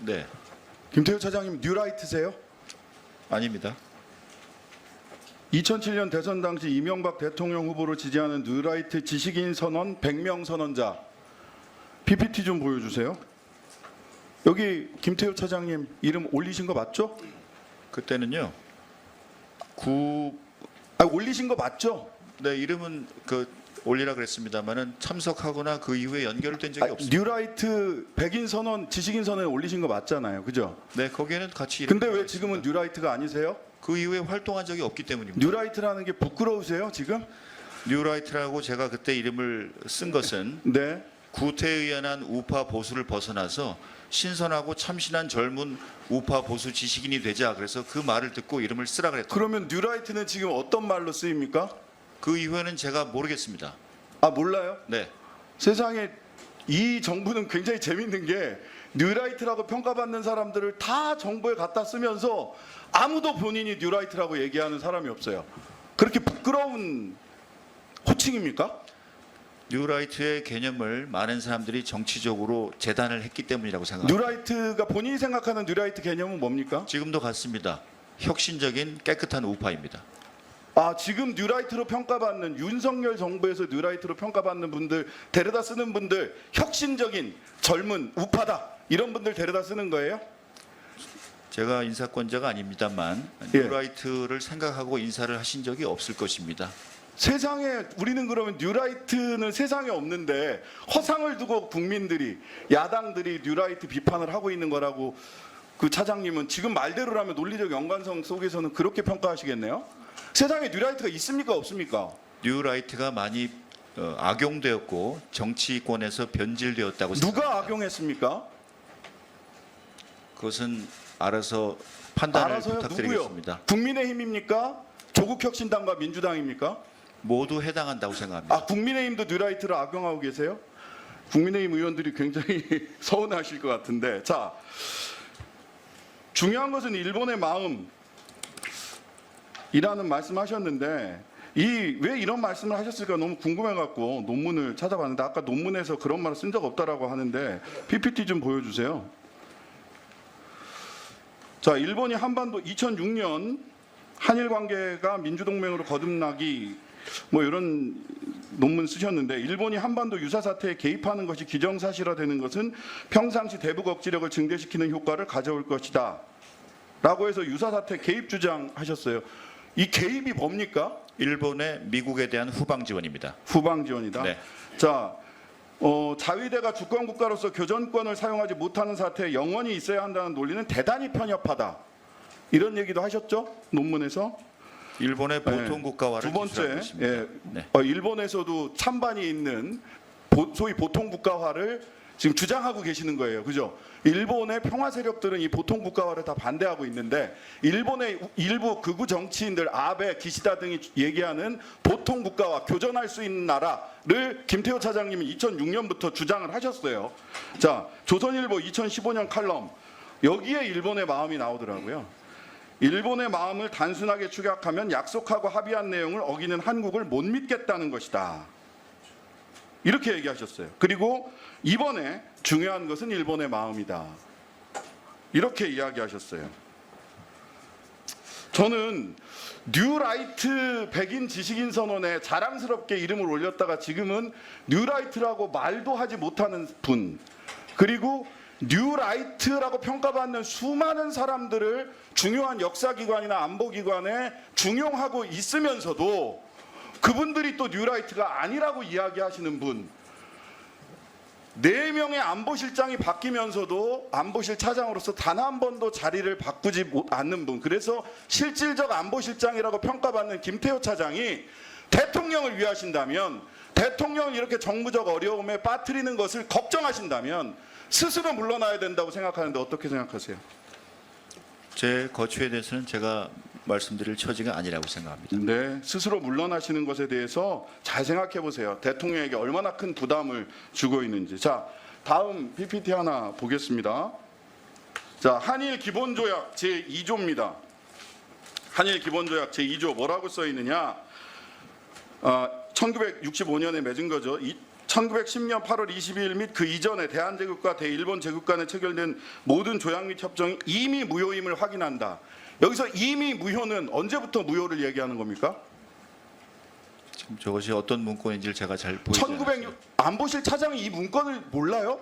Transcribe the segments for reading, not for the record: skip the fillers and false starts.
네, 김태우 차장님 뉴라이트세요? 아닙니다. 2007년 대선 당시 이명박 대통령 후보를 지지하는 뉴라이트 지식인 선언 100명 선언자 PPT 좀 보여주세요. 여기 김태우 차장님 이름 올리신 거 맞죠? 그때는요. 올리신 거 맞죠? 네, 이름은 올리라 그랬습니다만은 참석하거나 그 이후에 연결된 적이 없습니다. 뉴라이트 백인 선언 지식인 선언에 올리신 거 맞잖아요, 그죠? 네, 거기에는 같이. 근데 왜 지금은 뉴라이트가 아니세요? 그 이후에 활동한 적이 없기 때문입니다. 뉴라이트라는 게 부끄러우세요 지금? 뉴라이트라고 제가 그때 이름을 쓴 것은 네. 구태의연한 우파 보수를 벗어나서 신선하고 참신한 젊은 우파 보수 지식인이 되자, 그래서 그 말을 듣고 이름을 쓰라 그랬다. 그러면 뉴라이트는 지금 어떤 말로 쓰입니까? 그 이후에는 제가 모르겠습니다. 아 몰라요? 네, 세상에 이 정부는 굉장히 재밌는 게 뉴라이트라고 평가받는 사람들을 다 정부에 갖다 쓰면서 아무도 본인이 뉴라이트라고 얘기하는 사람이 없어요. 그렇게 부끄러운 호칭입니까? 뉴라이트의 개념을 많은 사람들이 정치적으로 재단을 했기 때문이라고 생각합니다. 뉴라이트가 본인이 생각하는 뉴라이트 개념은 뭡니까? 지금도 같습니다. 혁신적인 깨끗한 우파입니다. 아 지금 뉴라이트로 평가받는 윤석열 정부에서 뉴라이트로 평가받는 분들 데려다 쓰는 분들 혁신적인 젊은 우파다 이런 분들 데려다 쓰는 거예요? 제가 인사권자가 아닙니다만 예. 뉴라이트를 생각하고 인사를 하신 적이 없을 것입니다. 세상에 우리는 그러면 뉴라이트는 세상에 없는데 허상을 두고 국민들이 야당들이 뉴라이트 비판을 하고 있는 거라고 그 차장님은 지금 말대로라면 논리적 연관성 속에서는 그렇게 평가하시겠네요? 세상에 뉴라이트가 있습니까 없습니까? 뉴라이트가 많이 악용되었고 정치권에서 변질되었다고 누가 생각합니다. 악용했습니까? 그것은 알아서 판단을 알아서요? 부탁드리겠습니다. 누구요? 국민의힘입니까? 조국혁신당과 민주당입니까? 모두 해당한다고 생각합니다. 아 국민의힘도 뉴라이트를 악용하고 계세요? 국민의힘 의원들이 굉장히 서운하실 것 같은데 자 중요한 것은 일본의 마음이라는 말씀하셨는데 왜 이런 말씀을 하셨을까 너무 궁금해갖고 논문을 찾아봤는데 아까 논문에서 그런 말을 쓴 적 없다라고 하는데 PPT 좀 보여주세요. 자 일본이 한반도 2006년 한일 관계가 민주동맹으로 거듭나기 뭐 이런 논문 쓰셨는데 일본이 한반도 유사 사태에 개입하는 것이 기정사실화되는 것은 평상시 대북 억지력을 증대시키는 효과를 가져올 것이다 라고 해서 유사 사태 개입 주장하셨어요. 이 개입이 뭡니까? 일본의 미국에 대한 후방 지원입니다. 후방 지원이다. 네. 자 자위대가 주권 국가로서 교전권을 사용하지 못하는 사태에 영원히 있어야 한다는 논리는 대단히 편협하다. 이런 얘기도 하셨죠? 논문에서. 일본의 보통 국가화를 두 번째, 기술하고 네. 일본에서도 찬반이 있는 소위 보통 국가화를 지금 주장하고 계시는 거예요, 그죠? 일본의 평화 세력들은 이 보통 국가화를 다 반대하고 있는데 일본의 일부 극우 정치인들 아베, 기시다 등이 얘기하는 보통 국가화, 교전할 수 있는 나라를 김태호 차장님이 2006년부터 주장을 하셨어요. 자, 조선일보 2015년 칼럼 여기에 일본의 마음이 나오더라고요. 일본의 마음을 단순하게 축약하면 약속하고 합의한 내용을 어기는 한국을 못 믿겠다는 것이다. 이렇게 얘기하셨어요. 그리고 이번에 중요한 것은 일본의 마음이다. 이렇게 이야기하셨어요. 저는 뉴라이트 백인 지식인 선언에 자랑스럽게 이름을 올렸다가 지금은 뉴라이트라고 말도 하지 못하는 분, 그리고 뉴라이트라고 평가받는 수많은 사람들을 중요한 역사기관이나 안보기관에 중용하고 있으면서도 그분들이 또 뉴라이트가 아니라고 이야기하시는 분, 4명의 안보실장이 바뀌면서도 안보실 차장으로서 단 한 번도 자리를 바꾸지 않는 분, 그래서 실질적 안보실장이라고 평가받는 김태호 차장이 대통령을 위하신다면, 대통령을 이렇게 정무적 어려움에 빠뜨리는 것을 걱정하신다면 스스로 물러나야 된다고 생각하는데 어떻게 생각하세요? 제 거취에 대해서는 제가 말씀드릴 처지가 아니라고 생각합니다. 네, 스스로 물러나시는 것에 대해서 잘 생각해 보세요. 대통령에게 얼마나 큰 부담을 주고 있는지. 자, 다음 PPT 하나 보겠습니다. 자, 한일 기본조약 제2조입니다. 한일 기본조약 제2조 뭐라고 써 있느냐? 1965년에 맺은 거죠. 1910년 8월 22일 및 그 이전에 대한제국과 대일본 제국 간에 체결된 모든 조약 및 협정이 이미 무효임을 확인한다. 여기서 이미 무효는 언제부터 무효를 얘기하는 겁니까? 지금 저것이 어떤 문건인지를 제가 잘 보이지 않았어요. 1906 안보실 차장이 이 문건을 몰라요?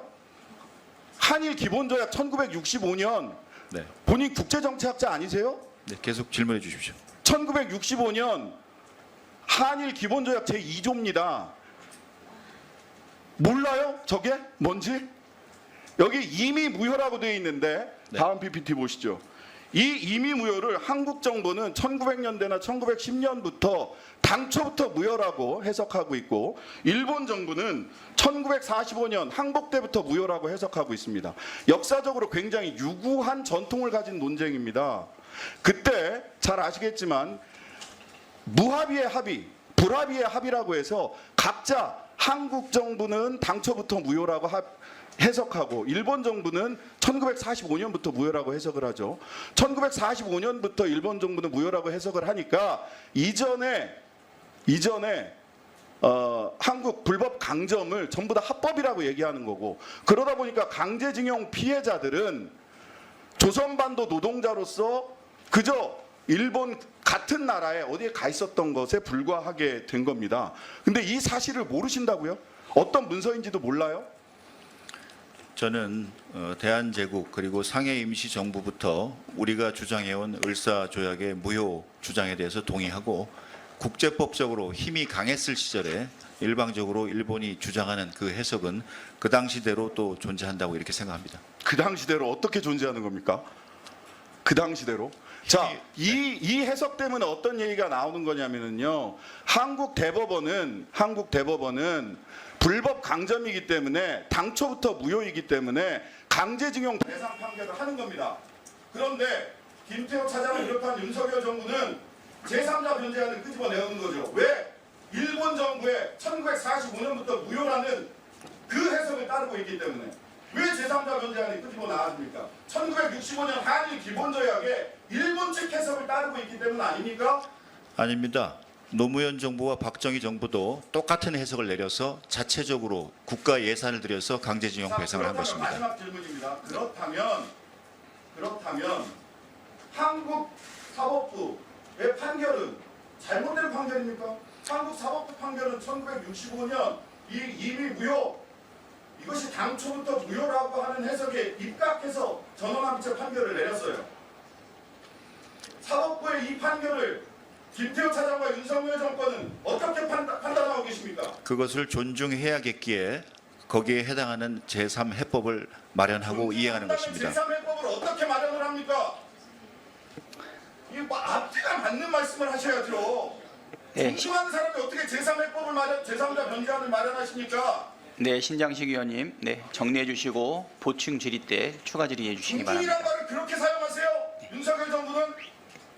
한일 기본조약 1965년 네. 본인 국제정치학자 아니세요? 네, 계속 질문해 주십시오. 1965년 한일 기본조약 제2조입니다. 몰라요? 저게 뭔지? 여기 이미 무효라고 되어 있는데 네. 다음 PPT 보시죠. 이 이미 무효를 한국 정부는 1900년대나 1910년부터 당초부터 무효라고 해석하고 있고 일본 정부는 1945년 항복 때부터 무효라고 해석하고 있습니다. 역사적으로 굉장히 유구한 전통을 가진 논쟁입니다. 그때 잘 아시겠지만 무합의의 합의, 불합의의 합의라고 해서 각자 한국 정부는 당초부터 무효라고 해석하고 일본 정부는 1945년부터 무효라고 해석을 하죠. 1945년부터 일본 정부는 무효라고 해석을 하니까 이전에 한국 불법 강점을 전부 다 합법이라고 얘기하는 거고 그러다 보니까 강제징용 피해자들은 조선반도 노동자로서 그저 일본 같은 나라에 어디에 가 있었던 것에 불과하게 된 겁니다. 근데 이 사실을 모르신다고요? 어떤 문서인지도 몰라요? 저는 대한제국 그리고 상해 임시정부부터 우리가 주장해온 을사조약의 무효 주장에 대해서 동의하고 국제법적으로 힘이 강했을 시절에 일방적으로 일본이 주장하는 그 해석은 그 당시대로 또 존재한다고 이렇게 생각합니다. 그 당시대로 어떻게 존재하는 겁니까? 그 당시대로? 자, 이 해석 때문에 어떤 얘기가 나오는 거냐면요. 한국 대법원은 불법 강점이기 때문에 당초부터 무효이기 때문에 강제징용 대상 판결을 하는 겁니다. 그런데 김태호 차장을 비롯한 윤석열 정부는 제3자 변제안을 끄집어내는 거죠. 왜? 일본 정부의 1945년부터 무효라는 그 해석을 따르고 있기 때문에. 왜 제3자 변제안이 끄집어 나왔습니까? 1965년 한일 기본조약에 일본 측 해석을 따르고 있기 때문 아닙니까? 아닙니다. 노무현 정부와 박정희 정부도 똑같은 해석을 내려서 자체적으로 국가 예산을 들여서 강제징용 배상을 한 것입니다. 마지막 질문입니다. 그렇다면 한국 사법부의 판결은 잘못된 판결입니까? 한국 사법부 판결은 1965년 이미 무효 이것이 당초부터 무효라고 하는 해석에 입각해서 전원합의체 판결을 내렸어요. 사법부의 이 판결을 김태호 차장과 윤석열 정권은 어떻게 판단하고 계십니까? 그것을 존중해야겠기에 거기에 해당하는 제3해법을 마련하고 이행하는 것입니다. 제3해법을 어떻게 마련을 합니까? 이 앞뒤가 맞는 말씀을 하셔야죠. 네. 존중하는 사람이 어떻게 제3해법을 제3자 변제안을 마련하십니까? 네, 신장식 의원님, 네, 정리해 주시고 보충 질의 때 추가 질의해 주시기 바랍니다. 존중이란 말을 그렇게 사용하세요? 윤석열 정부는?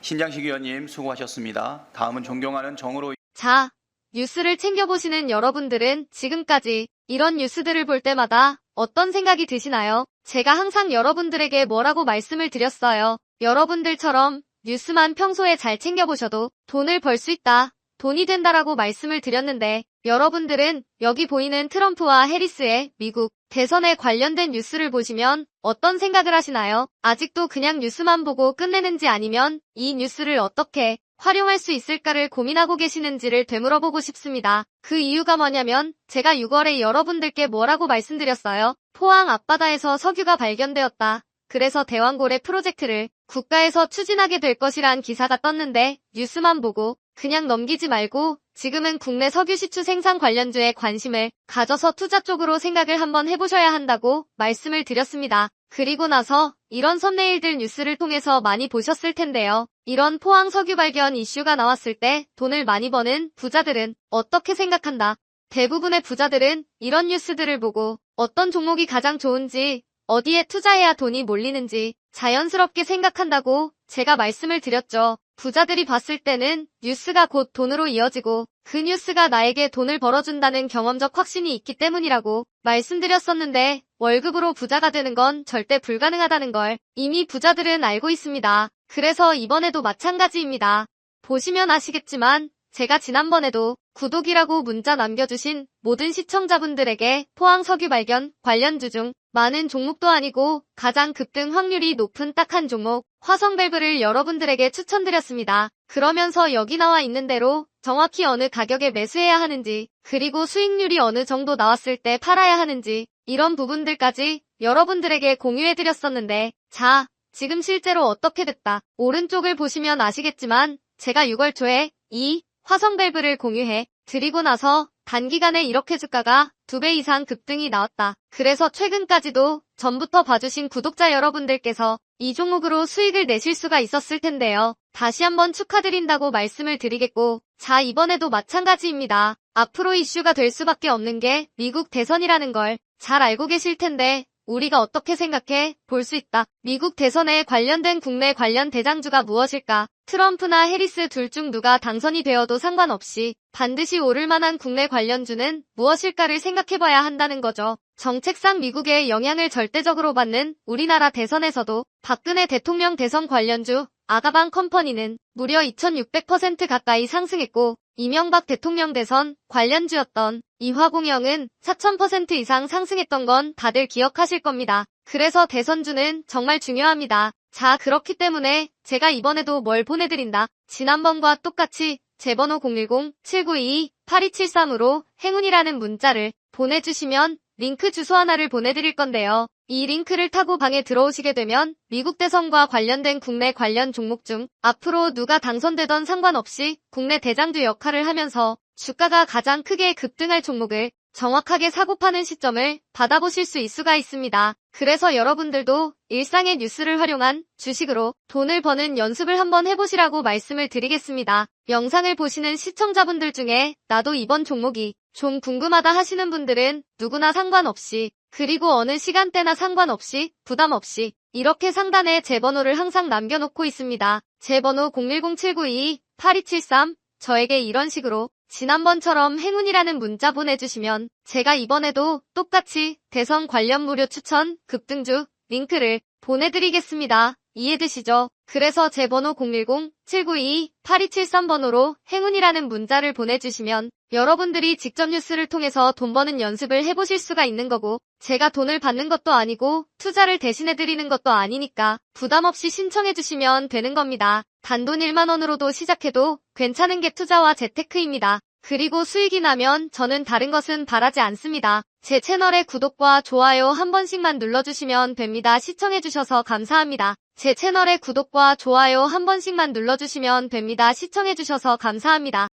신장식 의원님 수고하셨습니다. 다음은 존경하는 정으로 자, 뉴스를 챙겨보시는 여러분들은 지금까지 이런 뉴스들을 볼 때마다 어떤 생각이 드시나요? 제가 항상 여러분들에게 뭐라고 말씀을 드렸어요. 여러분들처럼 뉴스만 평소에 잘 챙겨보셔도 돈을 벌 수 있다. 돈이 된다라고 말씀을 드렸는데 여러분들은 여기 보이는 트럼프와 해리스의 미국 대선에 관련된 뉴스를 보시면 어떤 생각을 하시나요? 아직도 그냥 뉴스만 보고 끝내는지 아니면 이 뉴스를 어떻게 활용할 수 있을까를 고민하고 계시는지를 되물어보고 싶습니다. 그 이유가 뭐냐면 제가 6월에 여러분들께 뭐라고 말씀드렸어요? 포항 앞바다에서 석유가 발견되었다. 그래서 대왕고래 프로젝트를 국가에서 추진하게 될 것이란 기사가 떴는데 뉴스만 보고 그냥 넘기지 말고 지금은 국내 석유 시추 생산 관련주에 관심을 가져서 투자 쪽으로 생각을 한번 해보셔야 한다고 말씀을 드렸습니다. 그리고 나서 이런 썸네일들 뉴스를 통해서 많이 보셨을 텐데요. 이런 포항 석유 발견 이슈가 나왔을 때 돈을 많이 버는 부자들은 어떻게 생각한다? 대부분의 부자들은 이런 뉴스들을 보고 어떤 종목이 가장 좋은지 어디에 투자해야 돈이 몰리는지 자연스럽게 생각한다고 제가 말씀을 드렸죠. 부자들이 봤을 때는 뉴스가 곧 돈으로 이어지고 그 뉴스가 나에게 돈을 벌어준다는 경험적 확신이 있기 때문이라고 말씀드렸었는데 월급으로 부자가 되는 건 절대 불가능하다는 걸 이미 부자들은 알고 있습니다. 그래서 이번에도 마찬가지입니다. 보시면 아시겠지만 제가 지난번에도 구독이라고 문자 남겨주신 모든 시청자분들에게 포항 석유 발견 관련주 중 많은 종목도 아니고 가장 급등 확률이 높은 딱 한 종목 화성밸브를 여러분들에게 추천드렸습니다. 그러면서 여기 나와 있는 대로 정확히 어느 가격에 매수해야 하는지, 그리고 수익률이 어느 정도 나왔을 때 팔아야 하는지, 이런 부분들까지 여러분들에게 공유해드렸었는데, 자, 지금 실제로 어떻게 됐다. 오른쪽을 보시면 아시겠지만 제가 6월 초에 이 화성밸브를 공유해 드리고 나서 단기간에 이렇게 주가가 2배 이상 급등이 나왔다. 그래서 최근까지도 전부터 봐주신 구독자 여러분들께서 이 종목으로 수익을 내실 수가 있었을 텐데요. 다시 한번 축하드린다고 말씀을 드리겠고, 자, 이번에도 마찬가지입니다. 앞으로 이슈가 될 수밖에 없는 게 미국 대선이라는 걸 잘 알고 계실 텐데, 우리가 어떻게 생각해 볼 수 있다. 미국 대선에 관련된 국내 관련 대장주가 무엇일까? 트럼프나 해리스 둘 중 누가 당선이 되어도 상관없이 반드시 오를 만한 국내 관련주는 무엇일까를 생각해봐야 한다는 거죠. 정책상 미국의 영향을 절대적으로 받는 우리나라 대선에서도 박근혜 대통령 대선 관련주 아가방 컴퍼니는 무려 2600% 가까이 상승했고, 이명박 대통령 대선 관련주였던 이화공영은 4000% 이상 상승했던 건 다들 기억하실 겁니다. 그래서 대선주는 정말 중요합니다. 자, 그렇기 때문에 제가 이번에도 뭘 보내드린다. 지난번과 똑같이 제 번호 010-7922-8273으로 행운이라는 문자를 보내주시면 링크 주소 하나를 보내드릴 건데요. 이 링크를 타고 방에 들어오시게 되면 미국 대선과 관련된 국내 관련 종목 중 앞으로 누가 당선되던 상관없이 국내 대장주 역할을 하면서 주가가 가장 크게 급등할 종목을 정확하게 사고 파는 시점을 받아보실 수 있습니다. 그래서 여러분들도 일상의 뉴스를 활용한 주식으로 돈을 버는 연습을 한번 해보시라고 말씀을 드리겠습니다. 영상을 보시는 시청자분들 중에 나도 이번 종목이 좀 궁금하다 하시는 분들은 누구나 상관없이, 그리고 어느 시간대나 상관없이 부담 없이 이렇게 상단에 제 번호를 항상 남겨놓고 있습니다. 제 번호 010-7922-8273, 저에게 이런 식으로 지난번처럼 행운이라는 문자 보내주시면 제가 이번에도 똑같이 대선 관련 무료 추천 급등주 링크를 보내드리겠습니다. 이해되시죠? 그래서 제 번호 010-7922-8273번호로 행운이라는 문자를 보내주시면 여러분들이 직접 뉴스를 통해서 돈 버는 연습을 해보실 수가 있는 거고, 제가 돈을 받는 것도 아니고 투자를 대신해드리는 것도 아니니까 부담 없이 신청해주시면 되는 겁니다. 단돈 1만원으로도 시작해도 괜찮은 게 투자와 재테크입니다. 그리고 수익이 나면 저는 다른 것은 바라지 않습니다. 제 채널의 구독과 좋아요 한 번씩만 눌러주시면 됩니다. 시청해주셔서 감사합니다. 제 채널의 구독과 좋아요 한 번씩만 눌러주시면 됩니다. 시청해주셔서 감사합니다.